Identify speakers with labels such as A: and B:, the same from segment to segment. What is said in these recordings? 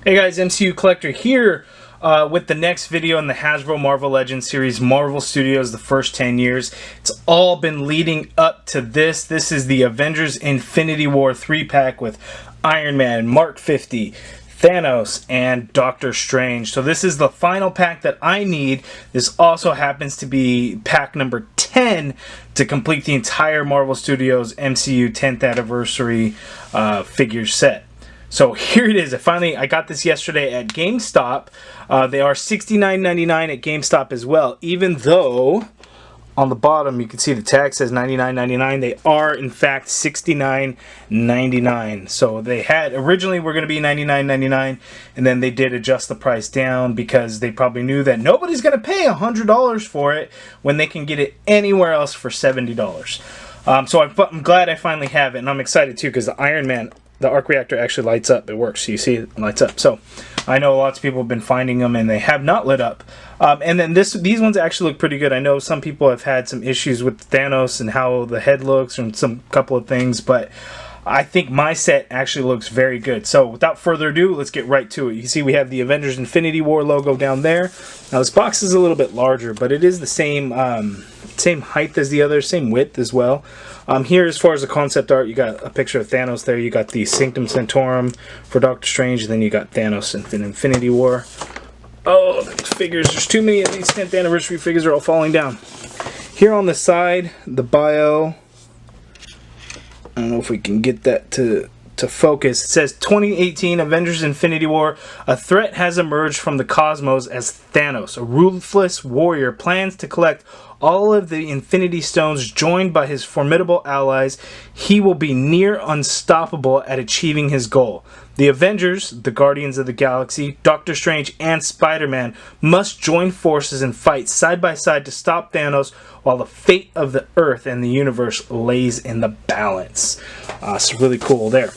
A: Hey guys, MCU Collector here with the next video in the Hasbro Marvel Legends series, Marvel Studios, the first 10 years. It's all been leading up to this. This is the Avengers Infinity War 3-pack with Iron Man, Mark 50, Thanos, and Doctor Strange. So this is the final pack that I need. This also happens to be pack number 10 to complete the entire Marvel Studios MCU 10th anniversary figure set. So here it is. I got this yesterday at GameStop. They are $69.99 at GameStop as well. Even though on the bottom you can see the tag says $99.99, they are in fact $69.99. So they had originally were going to be $99.99, and then they did adjust the price down because they probably knew that nobody's going to pay $100 for it when they can get it anywhere else for $70. So I'm glad I finally have it, and I'm excited too because the Iron Man, the arc reactor actually lights up. It works. You see it lights up. So I know lots of people have been finding them and they have not lit up. And then these ones actually look pretty good. I know some people have had some issues with Thanos and how the head looks and some couple of things, but I think my set actually looks very good. So without further ado, let's get right to it. You can see we have the Avengers Infinity War logo down there. Now this box is a little bit larger, but it is the same height as the other, same width as well. Here, as far as the concept art, you got a picture of Thanos there. You got the Sanctum Sanctorum for Doctor Strange, and then you got Thanos in Infinity War. Oh, the figures. There's too many of these 10th anniversary figures are all falling down. Here on the side, the bio. I don't know if we can get that to focus. It says 2018 Avengers Infinity War. A threat has emerged from the cosmos as Thanos, a ruthless warrior, plans to collect all of the Infinity Stones. Joined by his formidable allies, he will be near unstoppable at achieving his goal. The Avengers, the Guardians of the Galaxy, Doctor Strange, and Spider-Man must join forces and fight side by side to stop Thanos while the fate of the Earth and the universe lays in the balance. So really cool there.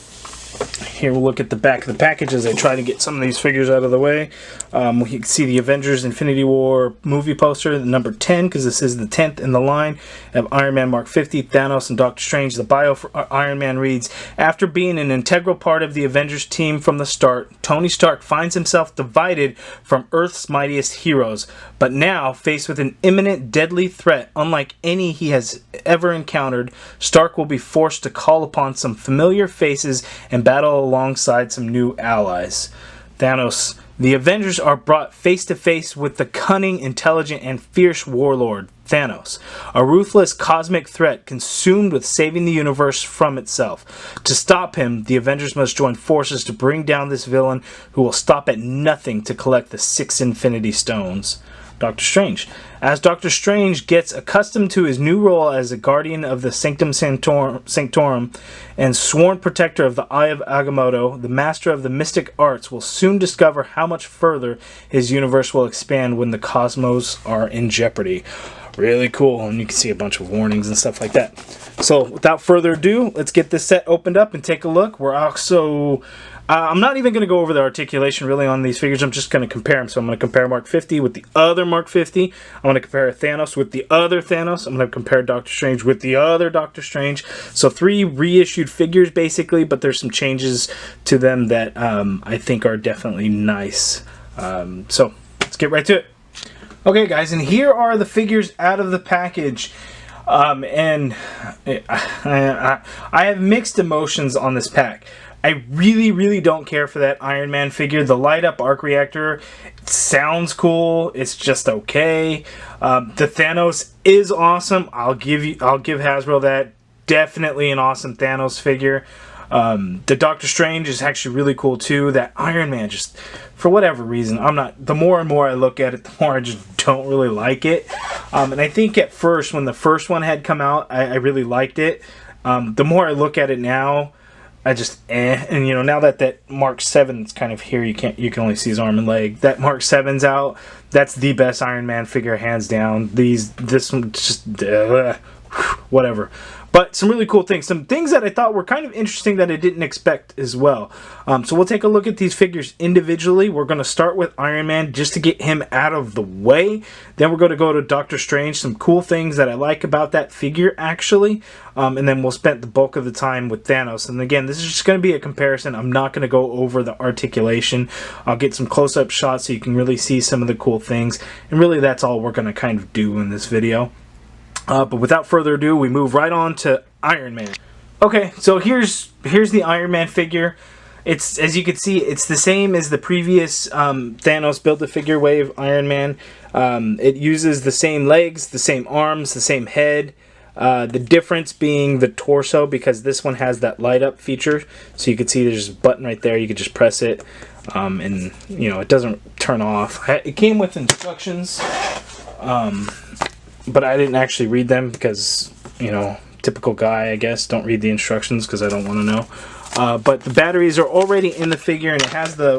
A: Here we'll look at the back of the package as I try to get some of these figures out of the way. You can see the Avengers Infinity War movie poster, the number 10, because this is the 10th in the line. Of Iron Man Mark 50, Thanos, and Doctor Strange. The bio for Iron Man reads, after being an integral part of the Avengers team from the start, Tony Stark finds himself divided from Earth's mightiest heroes. But now, faced with an imminent deadly threat unlike any he has ever encountered, Stark will be forced to call upon some familiar faces and battle alongside some new allies. Thanos. The Avengers are brought face to face with the cunning, intelligent, and fierce warlord, Thanos, a ruthless cosmic threat consumed with saving the universe from itself. To stop him, the Avengers must join forces to bring down this villain who will stop at nothing to collect the 6 Infinity Stones. Doctor Strange. As Doctor Strange gets accustomed to his new role as a guardian of the Sanctum Sanctorum and sworn protector of the Eye of Agamotto, the master of the mystic arts will soon discover how much further his universe will expand when the cosmos are in jeopardy. Really cool, and you can see a bunch of warnings and stuff like that. So without further ado, let's get this set opened up and take a look. We're also... I'm not even going to go over the articulation really on these figures. I'm just going to compare them. So I'm going to compare Mark 50 with the other Mark 50. I'm going to compare Thanos with the other Thanos. I'm going to compare Doctor Strange with the other Doctor Strange. So 3 reissued figures basically, but there's some changes to them that I think are definitely nice. So let's get right to it. Okay guys, and here are the figures out of the package. And I have mixed emotions on this pack. I really don't care for that Iron Man figure. The light up arc reactor sounds cool. It's just okay. The Thanos is awesome. I'll give Hasbro that. Definitely an awesome Thanos figure. The Doctor Strange is actually really cool too. That Iron Man, just for whatever reason, the more and more I look at it, the more I just don't really like it. And I think at first, when the first one had come out, I really liked it. The more I look at it now, I just and you know, now that Mark 7's kind of here, you can only see his arm and leg. That Mark 7's out. That's the best Iron Man figure hands down. This one just whatever. But some really cool things. Some things that I thought were kind of interesting that I didn't expect as well. So we'll take a look at these figures individually. We're going to start with Iron Man just to get him out of the way. Then we're going to go to Doctor Strange. Some cool things that I like about that figure, actually. And then we'll spend the bulk of the time with Thanos. And again, this is just going to be a comparison. I'm not going to go over the articulation. I'll get some close-up shots so you can really see some of the cool things. And really, that's all we're going to kind of do in this video. But without further ado, we move right on to Iron Man. Okay, so here's the Iron Man figure. It's, as you can see, it's the same as the previous Thanos Build-A-Figure wave Iron Man. It uses the same legs, the same arms, the same head. The difference being the torso, because this one has that light-up feature. So you can see there's a button right there. You can just press it, and you know, it doesn't turn off. It came with instructions. But I didn't actually read them because, you know, typical guy, I guess. Don't read the instructions because I don't want to know. But the batteries are already in the figure, and it has the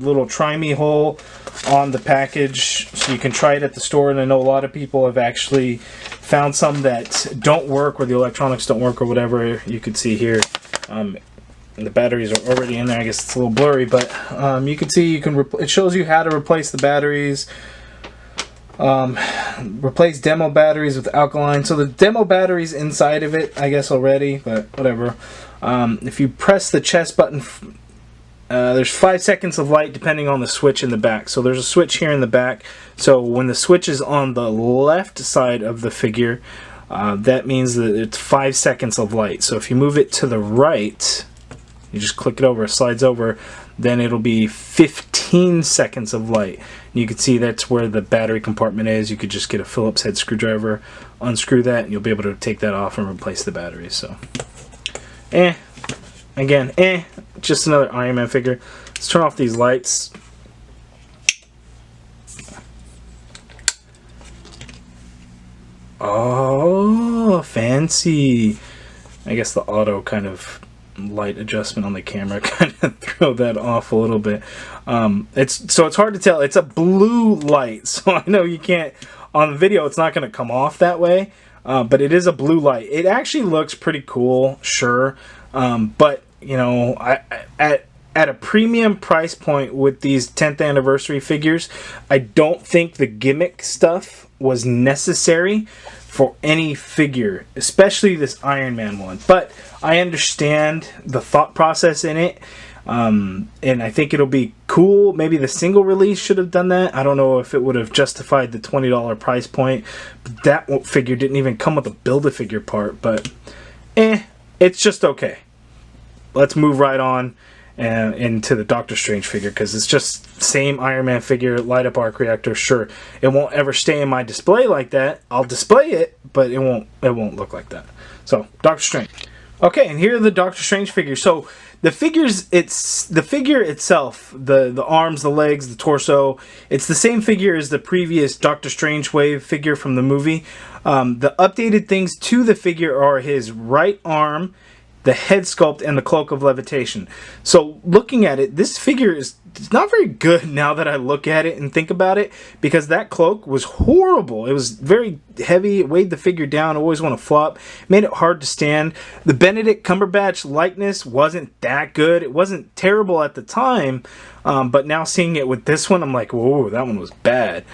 A: little try-me hole on the package, so you can try it at the store. And I know a lot of people have actually found some that don't work, or the electronics don't work, or whatever. You could see here, the batteries are already in there. I guess it's a little blurry, but you can see it shows you how to replace the batteries. Replace demo batteries with alkaline. So the demo batteries inside of it, I guess, already, but whatever. If you press the chest button, there's 5 seconds of light depending on the switch in the back. So there's a switch here in the back. So when the switch is on the left side of the figure, that means that it's 5 seconds of light. So if you move it to the right, you just click it over, it slides over, then it'll be 15 seconds of light. You can see that's where the battery compartment is. You could just get a Phillips head screwdriver, unscrew that, and you'll be able to take that off and replace the batteries. So, again, just another Iron Man figure. Let's turn off these lights. Oh, fancy. I guess the auto kind of light adjustment on the camera kind of throw that off a little bit. It's hard to tell. It's a blue light, so I know you can't, on the video it's not going to come off that way, but it is a blue light. It actually looks pretty cool, sure, but you know, at a premium price point with these 10th anniversary figures, I don't think the gimmick stuff was necessary for any figure, especially this Iron Man one. But I understand the thought process in it, and I think it'll be cool. Maybe the single release should have done that. I don't know if it would have justified the $20 price point. But that figure didn't even come with a Build-A-Figure part, but it's just okay. Let's move right on into the Doctor Strange figure, because it's just the same Iron Man figure, light up arc reactor. Sure, it won't ever stay in my display like that. I'll display it, but it won't look like that. So Doctor Strange. Okay, and here are the Doctor Strange figures. So the figures, it's the figure itself, the arms, the legs, the torso. It's the same figure as the previous Doctor Strange wave figure from the movie. The updated things to the figure are his right arm, the head sculpt, and the Cloak of Levitation. So looking at it, this figure is not very good now that I look at it and think about it, because that cloak was horrible. It was very heavy. It weighed the figure down. I always want to flop. Made it hard to stand. The Benedict Cumberbatch likeness wasn't that good. It wasn't terrible at the time, but now seeing it with this one, I'm like, whoa, that one was bad.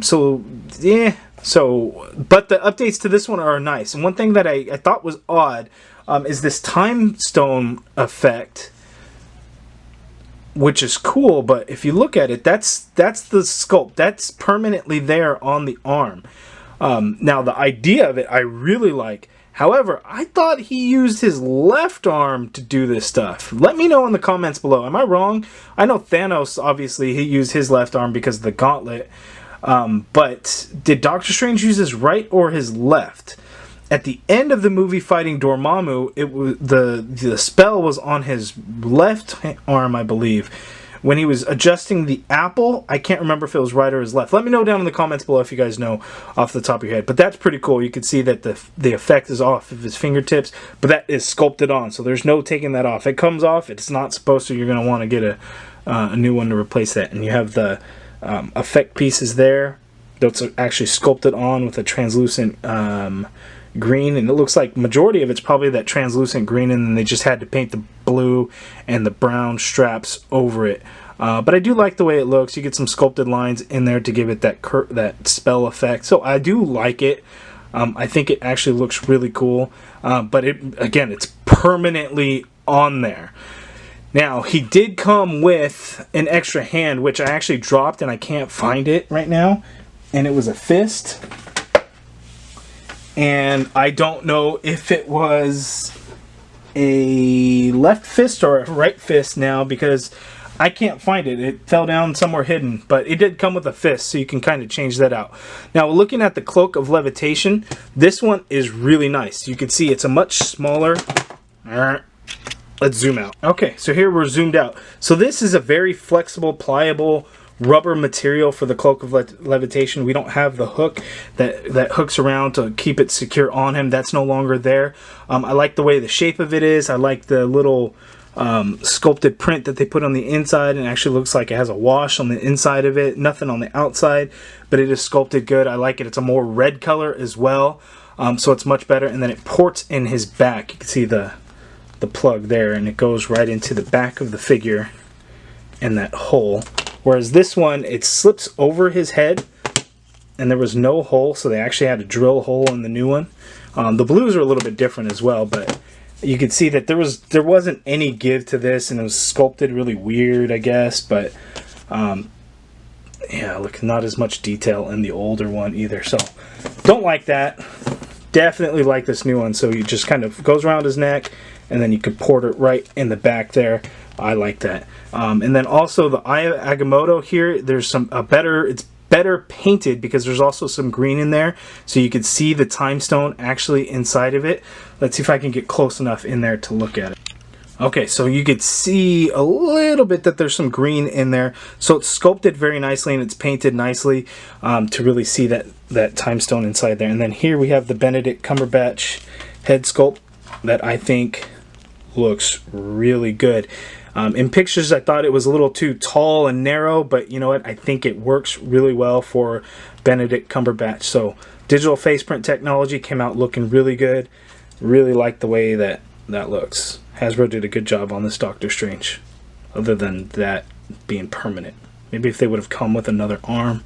A: So, yeah. So, but the updates to this one are nice. And one thing that I thought was odd is this time stone effect, which is cool, but if you look at it, that's the sculpt. That's permanently there on the arm. Now, the idea of it, I really like. However, I thought he used his left arm to do this stuff. Let me know in the comments below. Am I wrong? I know Thanos, obviously, he used his left arm because of the Gauntlet. But did Doctor Strange use his right or his left? At the end of the movie fighting Dormammu, it was the spell was on his left arm, I believe. When he was adjusting the apple, I can't remember if it was right or his left. Let me know down in the comments below if you guys know off the top of your head. But that's pretty cool. You can see that the effect is off of his fingertips, but that is sculpted on, so there's no taking that off. It comes off. It's not supposed to. You're going to want to get a new one to replace that. And you have the effect pieces there. Those are actually sculpted on with a translucent green, and it looks like majority of it's probably that translucent green, and then they just had to paint the blue and the brown straps over it. But I do like the way it looks. You get some sculpted lines in there to give it that spell effect. So I do like it. I think it actually looks really cool. But again, it's permanently on there. Now, he did come with an extra hand, which I actually dropped and I can't find it right now. And it was a fist. And I don't know if it was a left fist or a right fist now, because I can't find it. It fell down somewhere hidden, but it did come with a fist, so you can kind of change that out. Now, looking at the Cloak of Levitation, this one is really nice. You can see it's a much smaller... Let's zoom out. Okay, so here we're zoomed out. So this is a very flexible, pliable rubber material for the Cloak of Levitation. We don't have the hook that hooks around to keep it secure on him. That's no longer there. I like the way the shape of it is. I like the little sculpted print that they put on the inside, and it actually looks like it has a wash on the inside of it, nothing on the outside, but it is sculpted good. I like it. It's a more red color as well, so it's much better. And then it ports in his back. You can see the plug there, and it goes right into the back of the figure in that hole. Whereas this one, it slips over his head, and there was no hole, so they actually had to drill a hole in the new one. The blues are a little bit different as well, but you could see that there wasn't any give to this, and it was sculpted really weird, I guess. But yeah, look, not as much detail in the older one either. So don't like that. Definitely like this new one. So you just kind of goes around his neck, and then you can port it right in the back there. I like that. And then also the Eye of Agamotto here, there's it's better painted because there's also some green in there, so you can see the time stone actually inside of it. Let's see if I can get close enough in there to look at it. Okay, so you could see a little bit that there's some green in there. So it's sculpted very nicely and it's painted nicely to really see that time stone inside there. And then here we have the Benedict Cumberbatch head sculpt that I think looks really good. In pictures, I thought it was a little too tall and narrow, but you know what? I think it works really well for Benedict Cumberbatch. So digital face print technology came out looking really good. Really like the way that looks. Hasbro did a good job on this Doctor Strange, other than that being permanent. Maybe if they would have come with another arm,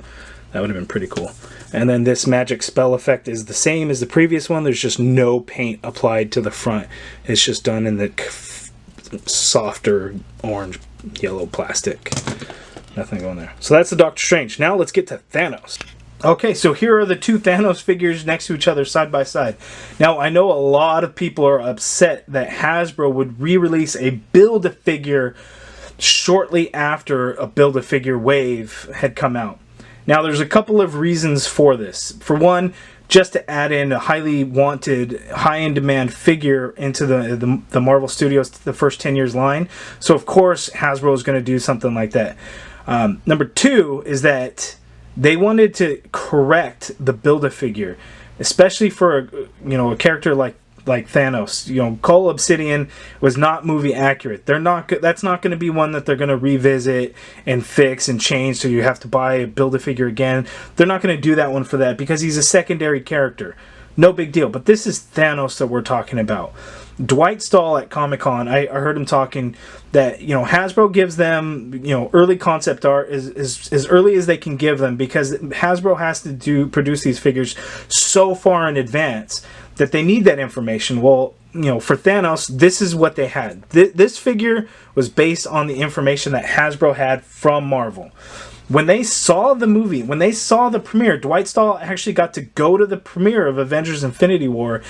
A: that would have been pretty cool. And then this magic spell effect is the same as the previous one. There's just no paint applied to the front. It's just done in the softer orange yellow plastic. Nothing going there. So that's the Doctor Strange. Now let's get to Thanos. Okay, so here are the two Thanos figures next to each other side by side. Now I know a lot of people are upset that Hasbro would re-release a Build-A-Figure shortly after a Build-A-Figure wave had come out. Now there's a couple of reasons for this. For one, just to add in a highly wanted, high-in-demand figure into the Marvel Studios, the first 10 years line. So of course Hasbro is going to do something like that. Number two is that they wanted to correct the Build-A-Figure, especially for a character like Thanos. Cole Obsidian was not movie accurate. That's not going to be one that they're going to revisit and fix and change, so you have to buy a Build-A-Figure again. They're not going to do that one for that because he's a secondary character. No big deal. But this is Thanos that we're talking about. Dwight Stahl at Comic-Con, I heard him talking that Hasbro gives them early concept art as early as they can give them, because Hasbro has to produce these figures so far in advance that they need that information. Well, for Thanos, this is what they had. This figure was based on the information that Hasbro had from Marvel. When they saw the movie, when they saw the premiere, Dwight Stahl actually got to go to the premiere of Avengers Infinity War.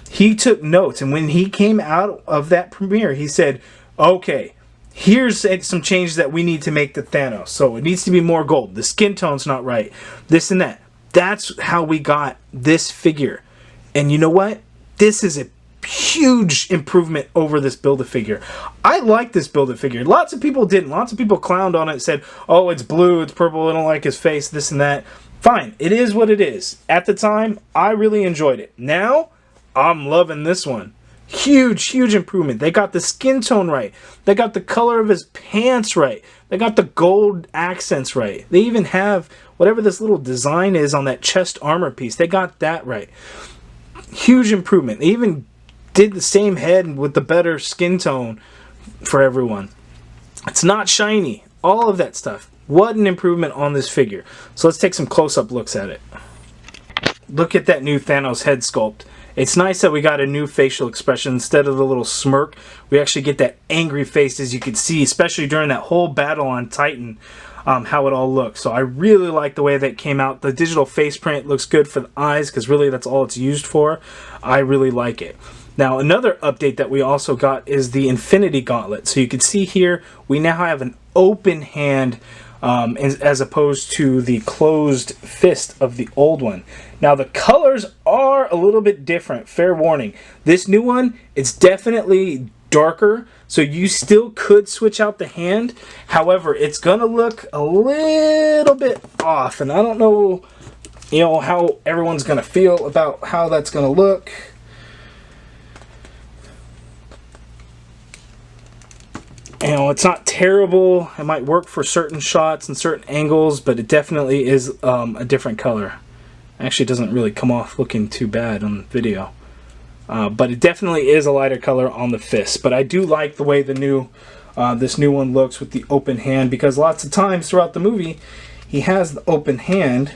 A: He took notes, and when he came out of that premiere, he said, okay, here's some changes that we need to make to Thanos. So it needs to be more gold. The skin tone's not right. This and that. That's how we got this figure. And you know what? This is a huge improvement over this Build-A-Figure. I like this Build-A-Figure. Lots of people didn't. Lots of people clowned on it and said, oh, it's blue, it's purple, I don't like his face, this and that. Fine. It is what it is. At the time, I really enjoyed it. Now, I'm loving this one. Huge improvement. They got the skin tone right. They got the color of his pants right. They got the gold accents right. They even have whatever this little design is on that chest armor piece. They got that right. Huge improvement. They even did the same head with the better skin tone for everyone. It's not shiny. All of that stuff. What an improvement on this figure. So let's take some close-up looks at it. Look at that new Thanos head sculpt. It's nice that we got a new facial expression. Instead of the little smirk, we actually get that angry face, as you can see, especially during that whole battle on Titan, how it all looks. So I really like the way that came out. The digital face print looks good for the eyes, because really that's all it's used for. I really like it. Now, another update that we also got is the Infinity Gauntlet. So you can see here, we now have an open hand as opposed to the closed fist of the old one. Now, the colors are a little bit different, fair warning. This new one, it's definitely darker, so you still could switch out the hand. However, it's going to look a little bit off, and I don't know, how everyone's going to feel about how that's going to look. It's not terrible. It might work for certain shots and certain angles, but it definitely is a different color. Actually, it doesn't really come off looking too bad on video. But it definitely is a lighter color on the fist. But I do like the way the this new one looks with the open hand, because lots of times throughout the movie, he has the open hand.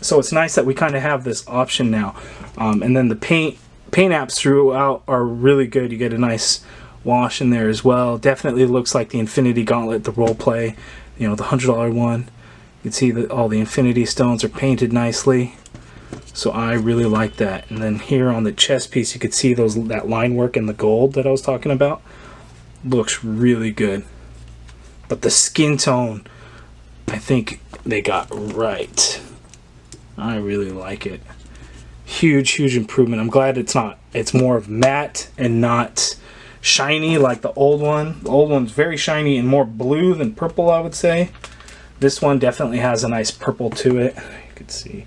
A: So it's nice that we kind of have this option now. And then the paint apps throughout are really good. You get a nice wash in there as well. Definitely looks like the Infinity Gauntlet, the role play, the $100 one. You can see that all the Infinity Stones are painted nicely. So I really like that. And then here on the chest piece, you could see that line work in the gold that I was talking about. Looks really good. But the skin tone, I think they got right. I really like it. Huge improvement. I'm glad it's more of matte and not shiny like the old one. The old one's very shiny and more blue than purple, I would say. This one definitely has a nice purple to it. You can see,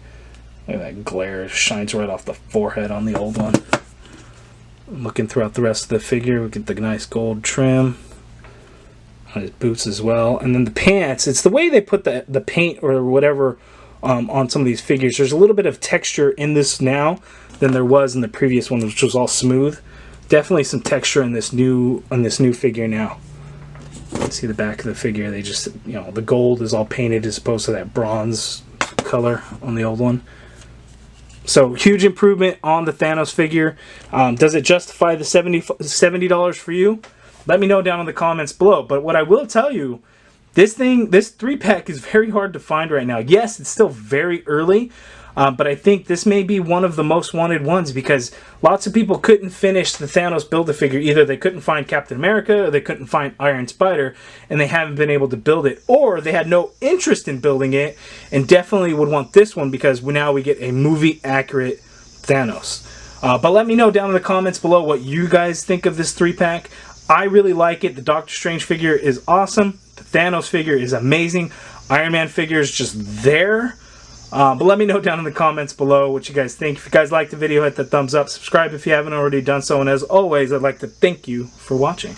A: look at that glare, shines right off the forehead on the old one. Looking throughout the rest of the figure, we get the nice gold trim on his boots as well. And then the pants, it's the way they put the paint or whatever on some of these figures. There's a little bit of texture in this now than there was in the previous one, which was all smooth. Definitely some texture in this new figure now. See the back of the figure, they just, the gold is all painted as opposed to that bronze color on the old one. So huge improvement on the Thanos figure. Does it justify the $70 for you? Let me know down in the comments below. But what I will tell you, this 3-pack is very hard to find right now. Yes, it's still very early, but I think this may be one of the most wanted ones, because lots of people couldn't finish the Thanos Build-A-Figure. Either they couldn't find Captain America, or they couldn't find Iron Spider, and they haven't been able to build it. Or they had no interest in building it, and definitely would want this one, because now we get a movie-accurate Thanos. But let me know down in the comments below what you guys think of this 3-pack. I really like it. The Doctor Strange figure is awesome. The Thanos figure is amazing. Iron Man figure is just there. But let me know down in the comments below what you guys think. If you guys liked the video, hit the thumbs up. Subscribe if you haven't already done so. And as always, I'd like to thank you for watching.